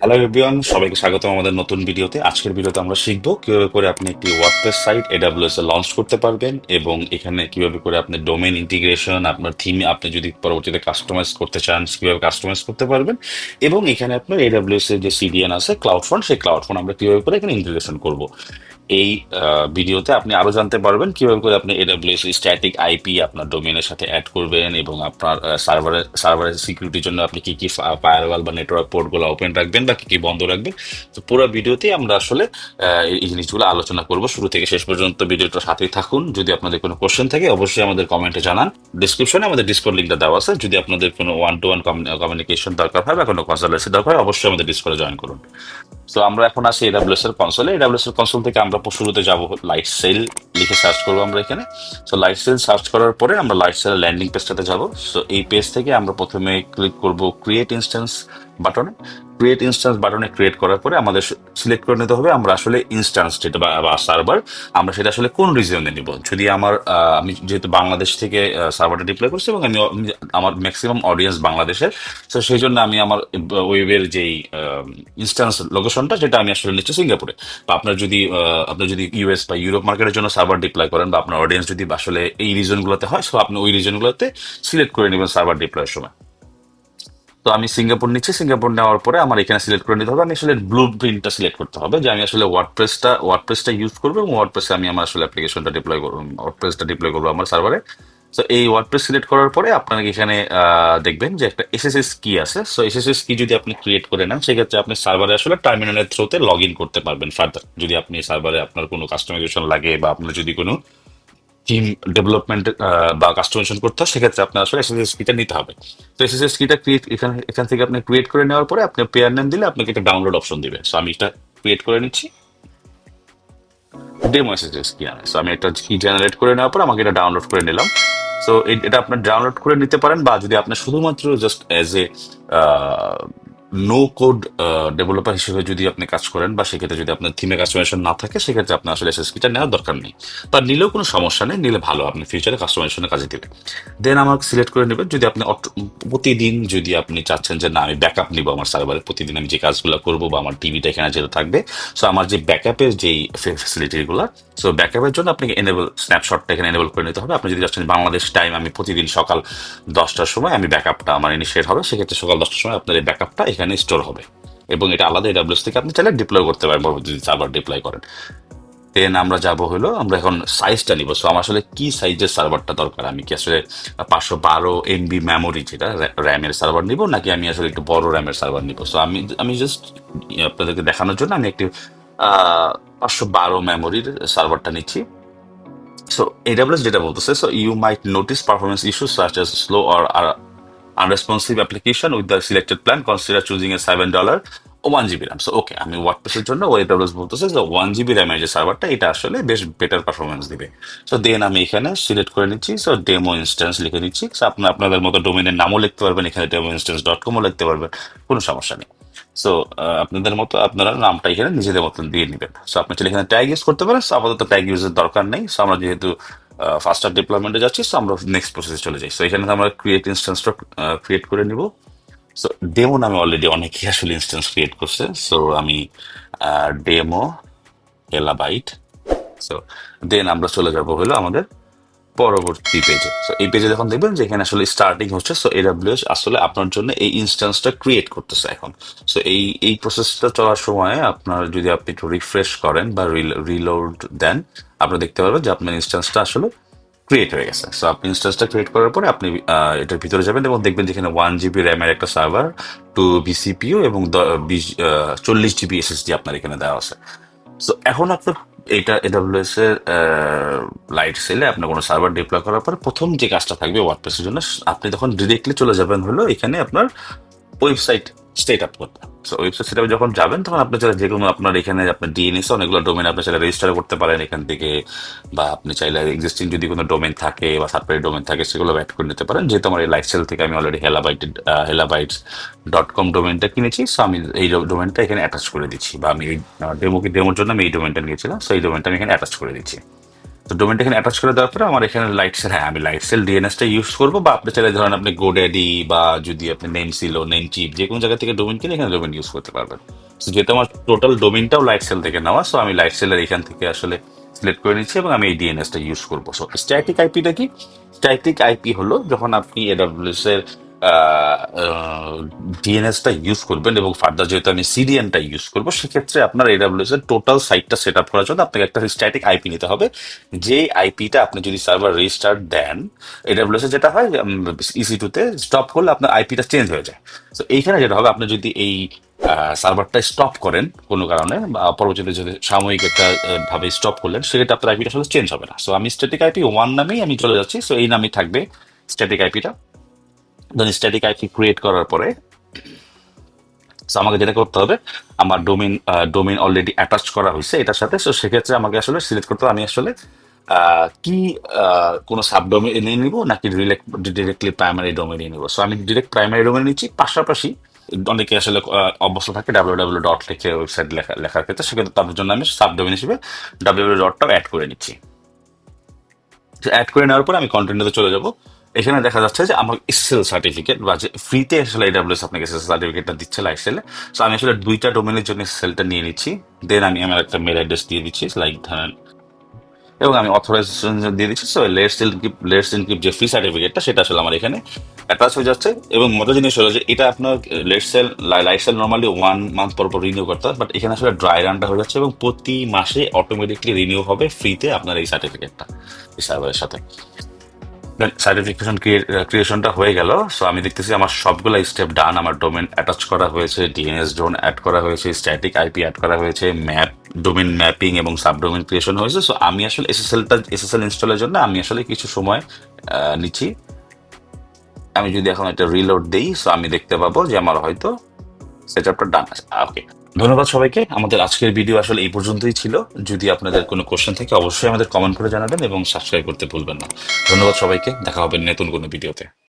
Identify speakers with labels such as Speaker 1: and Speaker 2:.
Speaker 1: Hello everyone, সবাইকে স্বাগত আমাদের নতুন ভিডিওতে। আজকের ভিডিওতে আমরা শিখবো কিভাবে করে আপনি একটি ওয়ার্ডপ্রেস সাইট এডাব্লিউএস এ লঞ্চ করতে পারবেন, এবং এখানে কিভাবে করে আপনি ডোমেইন ইন্টিগ্রেশন, আপনার থিম আপনি যদি পরবর্তীতে কাস্টমাইজ করতে চান কিভাবে কাস্টমাইজ করতে পারবেন, এবং এখানে আপনার এডাব্লিউএস এর যে সিডিএন আছে ক্লাউডফ্রন্ট, সেই ক্লাউডফ্রন্ট আমরা কিভাবে করে এখানে ইন্টিগ্রেশন করব। এই ভিডিওতে আপনি আরো জানতে পারবেন কিভাবে করে আপনি এডাব্লিউএস স্ট্যাটিক আইপি আপনার ডোমেইনের সাথে অ্যাড করবেন, এবং আপনার সার্ভারের সিকিউরিটির জন্য আপনি কি কি ফায়ারওয়াল বা নেটওয়ার্ক পোর্ট গুলো ওপেন রাখবেন বা কি কি বন্ধ রাখবেন। তো পুরো ভিডিওতে আমরা আসলে এই জিনিসগুলো আলোচনা করব। শুরু থেকে শেষ পর্যন্ত ভিডিওটার সাথেই থাকুন। যদি আপনাদের কোনো কোশ্চেন থাকে অবশ্যই আমাদের কমেন্টে জানান। ডিসক্রিপশনে আমাদের ডিসকর্ড লিঙ্কটা দেওয়া আছে। যদি আপনাদের কোনো ওয়ান টু ওয়ান কমিউনিকেশন দরকার হয় বা কোনো কনসালটেন্সি দরকার হয় অবশ্যই আমাদের ডিসকর্ডে জয়েন করুন। তো আমরা এখন আসি এডাব্লিউএস এর কনসোলে। এডাব্লিউএস এর কনসোল থেকে আমরা শুরুতে যাব লাইট সেল লিখে সার্চ করবো আমরা এখানে। তো লাইট সেল সার্চ করার পরে আমরা লাইট সেল ল্যান্ডিং পেজটাতে যাব। সো এই পেজ থেকে আমরা প্রথমে ক্লিক করব ক্রিয়েট ইনস্ট্যান্স বাটনে। ক্রিয়েট ইনস্ট্যান্স বাটনে ক্রিয়েট করার পরে আমাদের সিলেক্ট করে নিতে হবে আমরা আসলে ইনস্ট্যান্স যেটা বা সার্ভার আমরা সেটা আসলে কোন রিজিয়নে নিব। যদি আমি যেহেতু বাংলাদেশ থেকে সার্ভারটা ডিপ্লয় করছি এবং আমার ম্যাক্সিমাম অডিয়েন্স বাংলাদেশের, তো সেই জন্য আমি আমার ওয়েবের যেই ইনস্ট্যান্স লোকেশনটা যেটা আমি আসলে নিচ্ছি সিঙ্গাপুরে। বা আপনার যদি ইউএস বা ইউরোপ মার্কেটের জন্য সার্ভার ডিপ্লয় করেন বা আপনার অডিয়েন্স যদি আসলে এই রিজনগুলোতে হয়, সো আপনি ওই রিজনগুলোতে সিলেক্ট করে নেবেন সার্ভার ডিপ্লয়ের সময়। তো আমি সিঙ্গাপুর নিচ্ছি। সিঙ্গাপুর নেওয়ার পরে আমার এখানে সিলেক্ট করে নিতে হবে, আমি আসলে ব্লু প্রিন্টটা সিলেক্ট করতে হবে যে আমি আসলে ওয়ার্ডপ্রেসটা ইউজ করবো, এবং ওয়ার্ডপ্রেসে আমি আমার আসলে অ্যাপ্লিকেশনটা ডিপ্লয় করবো, ওয়ার্ডপ্রেসটা ডিপ্লয় করবো আমার সার্ভারে। তো এই ওয়ার্ডপ্রেস সিলেক্ট করার পরে আপনাকে এখানে দেখবেন যে একটা এসএসএস কি আছে। সো এসএসএস কি যদি আপনি ক্রিয়েট করে নেন সেক্ষেত্রে আপনি সার্ভারে আসলে টার্মিনালের থ্রুতে লগ ইন করতে পারবেন ফার্দার। যদি আপনি সার্ভারে আপনার কোনো কাস্টমাইজেশন লাগে বা আপনার যদি কোনো টিম ডেভেলপমেন্ট বা কাস্টমাইজেশন করতে হয় সেক্ষেত্রে আপনার আসলে এসএসএস কিটা নিতে হবে। তো এসএসএস কিটা ক্রিয়েট এখান থেকে আপনি ক্রিয়েট করে নেওয়ার পরে আপনি পেয়ার নেম দিলে আপনাকে একটা ডাউনলোড অপশন দিবে। সো আমি এটা ক্রিয়েট করে নিচ্ছি, ডেমো এসএসএস কি আনে। সো আমি একটা কি জেনারেট করে নেওয়ার পর আমাকে এটা ডাউনলোড করে নিলাম। সো এটা আপনার ডাউনলোড করে নিতে পারেন, বা যদি আপনি শুধুমাত্র just as a no code developer হিসেবে যদি আপনি কাজ করেন, বা সেক্ষেত্রে যদি আপনার থিমে কাস্টমাইজেশন না থাকে সেক্ষেত্রে আপনার আসলে এসএসকিটা নেওয়ার দরকার নেই, বা নিলেও কোনো সমস্যা নেই, নিলে ভালো, আপনি ফিউচারে কাস্টমাইজেশনের কাজে দিবে। দেন আমাকে সিলেক্ট করে নেবেন। যদি আপনি প্রতিদিন যদি আপনি চাচ্ছেন যে না আমি ব্যাকআপ নিব আমার সার্ভারে, প্রতিদিন আমি যে কাজগুলো করবো বা আমার টিভিটা এখানে যেটা থাকবে, সো আমার যে ব্যাকআপের যেই ফেসিলিটিগুলো, সো ব্যাকআপের জন্য আপনাকে এনেবল স্ন্যাপশটটা এখানে এনেবল করে নিতে হবে। আপনি যদি চাচ্ছেন বাংলাদেশ টাইম আমি প্রতিদিন সকাল 10টার সময় আমি ব্যাকআপটা আমার ইনিশিয়েট হবে, সেক্ষেত্রে সকাল 10টার সময় আপনার এই ব্যাকআপটা এখানে স্টোর হবে, এবং এটা আলাদা এডাব্লিউএস থেকে আপনি চাইলে ডিপ্লয় করতে পারেন যদি সার্ভার ডিপ্লয় করেন। দেন আমরা যাব হলো আমরা এখন সাইজটা নিব। সো আমার আসলে কি সাইজের সার্ভারটা দরকার, আমি কি আসলে 512 MB মেমোরি যেটা র্যামের সার্ভার নিব, নাকি আমি আসলে একটু বড় র্যামের সার্ভার নিব। সো আমি আমি জাস্ট আপনাদেরকে দেখানোর জন্য আমি একটি 512 মেমোরির সার্ভারটা নিচ্ছি। সো AWS যেটা বলতেছে, so you might notice performance issues such as slow or unresponsive application with the selected plan, consider choosing a $7 ও 1 GB র্যাম। সো ওকে, আমি ওয়ার্ডপ্রেসের জন্য AWS বলতেছে যে 1 GB র্যামের যে সার্ভারটা এটা আসলে বেশ বেটার পারফরমেন্স দিবে। সো দেন আমি এখানে সিলেক্ট করে নিচ্ছি। সো ডেমো ইনস্ট্যান্স লিখে নিচ্ছি। সো আপনাদের মতো ডোমেনের নামও লিখতে পারবেন, এখানে demoinstance.com-ও লিখতে পারবেন, কোনো সমস্যা নেই। সো আপনাদের মতো আপনারা নামটা এখানে নিজেদের মতন দিয়ে নেবেন। সো আপনি চাইলে এখানে ট্যাগ ইউজ করতে পারেন। সো আপাতত ট্যাগ ইউজের দরকার নেই। সো আমরা যেহেতু ফাস্টার ডিপ্লয়মেন্টে যাচ্ছি, সো আমরা নেক্সট প্রসেসে চলে যাই। সো এখানে আমরা ক্রিয়েট ইনস্ট্যান্সটা ক্রিয়েট করে নিব। সো ডেমো নামে অলরেডি অনেকেই আসলে ইনস্ট্যান্স ক্রিয়েট করছে। সো আমি ডেমো হেলাবাইট। সো দেন আমরা চলে যাব হলো আমাদের পরবর্তী পেজে। সো এই পেজে যখন দেখবেন যে এখানে আসলে স্টার্টিং হচ্ছে, সো AWS আসলে আপনার জন্য এই ইনস্ট্যান্সটা ক্রিয়েট করতেছে এখন। সো এই প্রসেসটা চলার সময় আপনার যদি আপনি একটু রিফ্রেশ করেন বা রিলোড দেন, আপনারা দেখতে পারবেন যে আপনার ইনস্ট্যান্সটা আসলে ক্রিয়েট হয়ে গেছে। সো আপনি ইনস্ট্যান্সটা ক্রিয়েট করার পরে আপনি এটার ভিতরে যাবেন এবং দেখবেন যেখানে 1 GB র্যামের একটা সার্ভার, 2 BCPU এবং 40 GB SSD আপনার এখানে দেওয়া আছে। সো এখন আপনার এটা AWS এর লাইট সেলে আপনার কোনো সার্ভার ডিপ্লয় করার পর প্রথম যে কাজটা থাকবে ওয়ার্ডপ্রেসের জন্য, আপনি তখন ডিরেক্টলি চলে যাবেন হলো এখানে আপনার ওয়েবসাইট সেট আপ করতে। সো ওয়েবসাইট সেট আপে যখন যাবেন তখন আপনি চাইলে যে কোনো আপনার এখানে আপনার ডিএনএস অনেকগুলো ডোমেন আপনি চাইলে রেজিস্টার করতে পারেন এখান থেকে, বা আপনি চাইলে এক্সিস্টিং যদি কোনো ডোমেন থাকে বা থার্ড পার্টি ডোমেন থাকে সেগুলো অ্যাড করে নিতে পারেন। যেহেতু আমার এই লাইফস্টাইল থেকে আমি অলরেডি হেলাবাইটস.com ডোমেনটা কিনেছি, সো আমি এই ডোমেনটা এখানে অ্যাটাচ করে দিচ্ছি, বা আমি এই ডেমোর জন্য আমি এই ডোমেনটা নিয়েছিলাম, সো এই ডোমেনটা আমি এখানে অ্যাটাচ করে দিচ্ছি। তো ডোমেনটা এখানে অ্যাটাচ করে দেওয়ার পরে আমার এখানে লাইটসেল, হ্যাঁ আমি লাইটসেল ডিএনএসটা ইউজ করবো, বা আপনি চাইলে ধরেন আপনি গোড্যাডি বা যদি আপনি নেম সিলো নেম চিপ যে কোনো জায়গা থেকে ডোমেন কিনে এখানে ডোমেন ইউজ করতে পারবেন। তো যেহেতু আমার টোটাল ডোমেনটাও লাইটসেল থেকে নেওয়া, সো আমি লাইটসেলের এখান থেকে আসলে সিলেক্ট করে নিচ্ছি এবং আমি এই ডিএনএসটা ইউজ করবো। সো স্ট্যাটিক আইপিটা কি? স্ট্যাটিক আইপি হলো যখন আপনি এডব্লিউএস এর ডিএনএসটা ইউজ করবেন এবং ফার্দার যেহেতু আমি সিডিএনটা ইউজ করবো, সেক্ষেত্রে আপনার এডব্লিউএস এর টোটাল সাইটটা সেট আপ করার জন্য আপনাকে একটা স্ট্যাটিক আইপি নিতে হবে। যে আইপিটা আপনি যদি সার্ভার রিস্টার্ট দেন, এডব্লিউএস এ যেটা হয় ইসি2 তে স্টপ করলে আপনার আইপিটা চেঞ্জ হয়ে যায়। তো এইখানে যেটা হবে, আপনি যদি এই সার্ভারটা স্টপ করেন কোনো কারণে, বা পরবর্তীতে যদি সাময়িক একটা ভাবে স্টপ করলেন, সেক্ষেত্রে আপনার আইপিটা আসলে চেঞ্জ হবে না। সো আমি স্ট্যাটিক আইপি 1 নামেই আমি চলে যাচ্ছি। সো এই নামেই থাকবে স্ট্যাটিক আইপিটা। দেন স্ট্যাটিক আইপি ক্রিয়েট করার পরে so আমাকে যেটা করতে হবে, আমার ডোমেইন অলরেডি অ্যাটাচ করা হয়েছে এটার সাথে। তো সেক্ষেত্রে আমাকে আসলে সিলেক্ট করতে হবে আমি আসলে কি কোনো সাব ডোমেইন নিব নাকি ডিরেক্টলি প্রাইমারি ডোমেইন নিব। সো আমি ডিরেক্ট প্রাইমারি ডোমেইন নিচ্ছি। পাশাপাশি অনেকে আসলে অভ্যস্ত থাকে ডাব্লিউ ডট লিখে ওয়েবসাইট লেখার ক্ষেত্রে, সেক্ষেত্রে তাদের জন্য আমি সাব ডোমেইন হিসেবে ডটটাও অ্যাড করে নিচ্ছি। অ্যাড করে নেওয়ার পর আমি কন্টেন্টে চলে যাব। এখানে দেখা যাচ্ছে যে আমার এসএসএল সার্টিফিকেট, বা যে ফ্রিতে আসলে এডব্লিউএস আপনাকে এসএসএল সার্টিফিকেটটা দিচ্ছে লাইফস্টাইলে। সো আমি আসলে দুইটা ডোমেনের জন্য এসএসএলটা নিয়ে নিচ্ছি। দেন আমি আমার একটা মেল অ্যাড্রেস দিয়ে দিচ্ছি, লাইক ধরেন, এবং আমি অথরাইজেশন দিয়ে দিচ্ছি। সো লেটস ইনক্রিপ্ট যে ফ্রি সার্টিফিকেটটা, সেটা আসলে আমার এখানে অ্যাটাচ হয়ে যাচ্ছে। এবং মজার জিনিস হলো যে এটা আপনার লাইফস্টাইল নর্মালি 1 মান্থ পর পর রিনিউ করতে হয়, বাট এখানে আসলে ড্রাই রানটা হয়ে যাচ্ছে এবং প্রতি মাসে অটোমেটিকলি রিনিউ হবে ফ্রিতে আপনার এই সার্টিফিকেটটা এই সার্ভারের সাথে। সার্টিফিকেশন ক্রিয়েশনটা হয়ে গেল। সো আমি দেখতেছি আমার সবগুলো স্টেপ ডান। আমার ডোমেন অ্যাটাচ করা হয়েছে, ডিএনএস জোন অ্যাড করা হয়েছে, স্ট্যাটিক আইপি অ্যাড করা হয়েছে, ডোমেন ম্যাপিং এবং সাবডোমেন ক্রিয়েশন হয়েছে। সো আমি আসলে এসএসএল ইনস্টলের জন্য আমি আসলে কিছু সময় নিচ্ছি। আমি যদি এখন একটা রিলোড দিই, সো আমি দেখতে পাবো যে আমার হয়তো সেটআপটা ডান আছে। ওকে, ধন্যবাদ সবাইকে। আমাদের আজকের ভিডিও আসলে এই পর্যন্তই ছিল। যদি আপনাদের কোনো কোশ্চেন থাকে অবশ্যই আমাদের কমেন্ট করে জানাবেন এবং সাবস্ক্রাইব করতে ভুলবেন না। ধন্যবাদ সবাইকে, দেখা হবে নতুন কোনো ভিডিওতে।